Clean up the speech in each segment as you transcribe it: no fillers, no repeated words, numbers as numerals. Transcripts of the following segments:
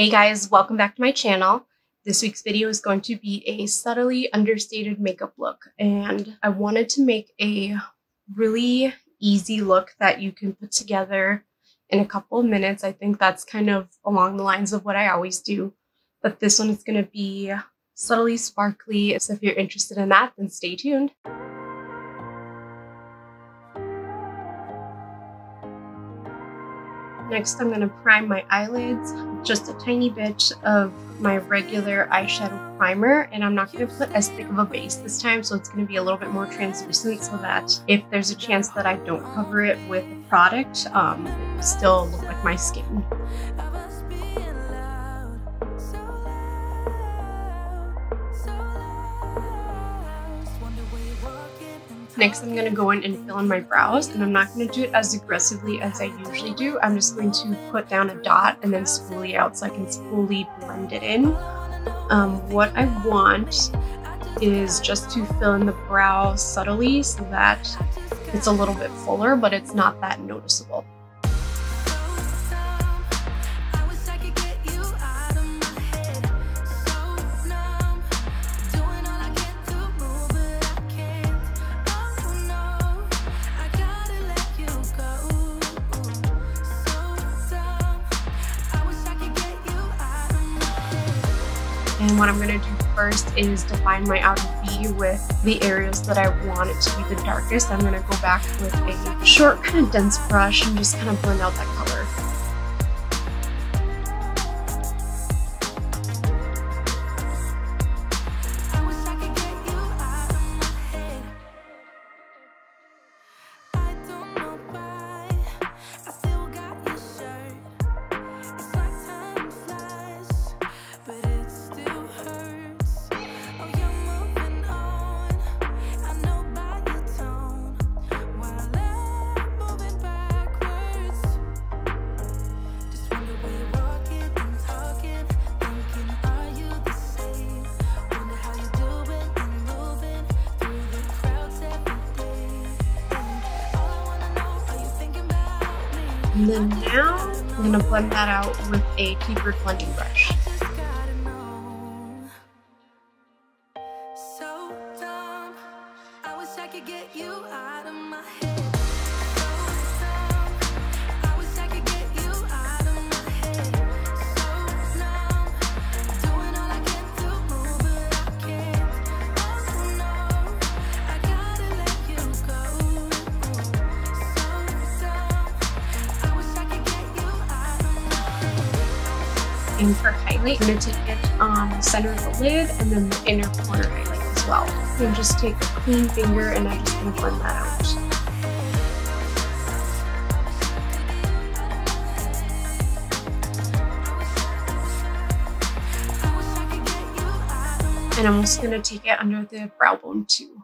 Hey guys, welcome back to my channel. This week's video is going to be a subtly understated makeup look, and I wanted to make a really easy look that you can put together in a couple of minutes. I think that's kind of along the lines of what I always do, but this one is going to be subtly sparkly. So if you're interested in that, then stay tuned. Next, I'm going to prime my eyelids with just a tiny bit of my regular eyeshadow primer, and I'm not going to put as thick of a base this time, so it's going to be a little bit more translucent so that if there's a chance that I don't cover it with a product, it will still look like my skin. Next, I'm going to go in and fill in my brows, and I'm not going to do it as aggressively as I usually do. I'm just going to put down a dot and then spoolie out so I can fully blend it in. What I want is just to fill in the brow subtly so that it's a little bit fuller, but it's not that noticeable. And what I'm going to do first is define my outer V with the areas that I want it to be the darkest. I'm going to go back with a short, kind of dense brush and just kind of blend out that color. And then now I'm going to blend that out with a tapered blending brush. And for highlight, I'm going to take it on the center of the lid and then the inner corner highlight as well. And just take a clean finger and I'm just going to blend that out. And I'm also going to take it under the brow bone too.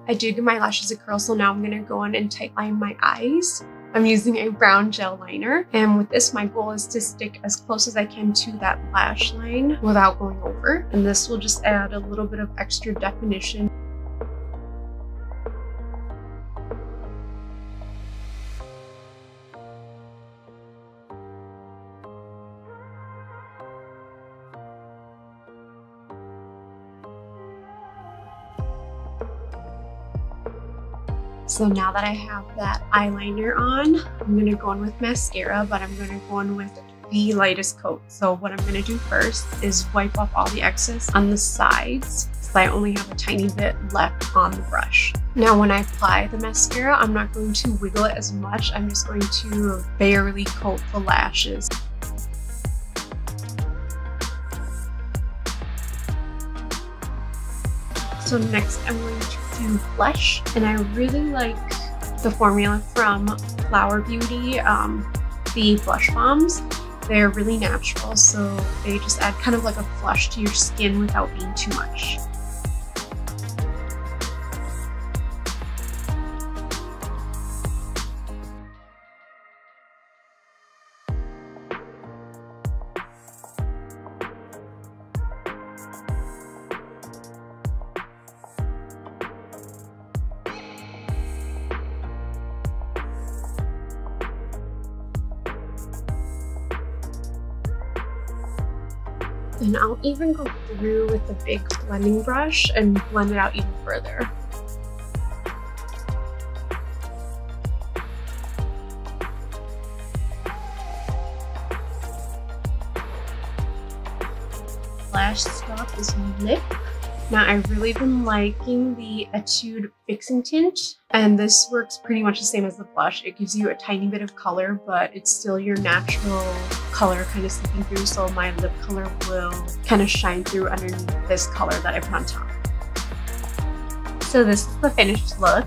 I did give my lashes a curl, so now I'm going to go in and tightline my eyes. I'm using a brown gel liner, and with this my goal is to stick as close as I can to that lash line without going over, and this will just add a little bit of extra definition. So now that I have that eyeliner on, I'm going to go in with mascara, but I'm going to go in with the lightest coat. So what I'm going to do first is wipe off all the excess on the sides, so I only have a tiny bit left on the brush. Now when I apply the mascara, I'm not going to wiggle it as much. I'm just going to barely coat the lashes. So next I'm going to do blush, and I really like the formula from Flower Beauty, the blush bombs. They're really natural, so they just add kind of like a flush to your skin without being too much. And I'll even go through with the big blending brush and blend it out even further. Last stop is lip. Now I've really been liking the Etude Fixing Tint, and this works pretty much the same as the blush. It gives you a tiny bit of color, but it's still your natural color kind of seeping through, so my lip color will kind of shine through underneath this color that I put on top. So this is the finished look.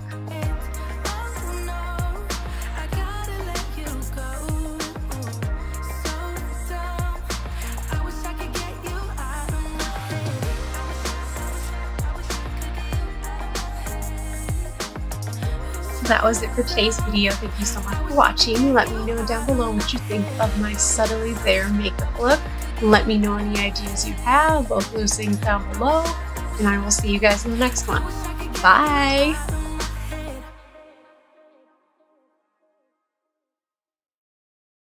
That was it for today's video. Thank you so much for watching. Let me know down below what you think of my subtly there makeup look. Let me know any ideas you have, both those things down below, and I will see you guys in the next one. Bye!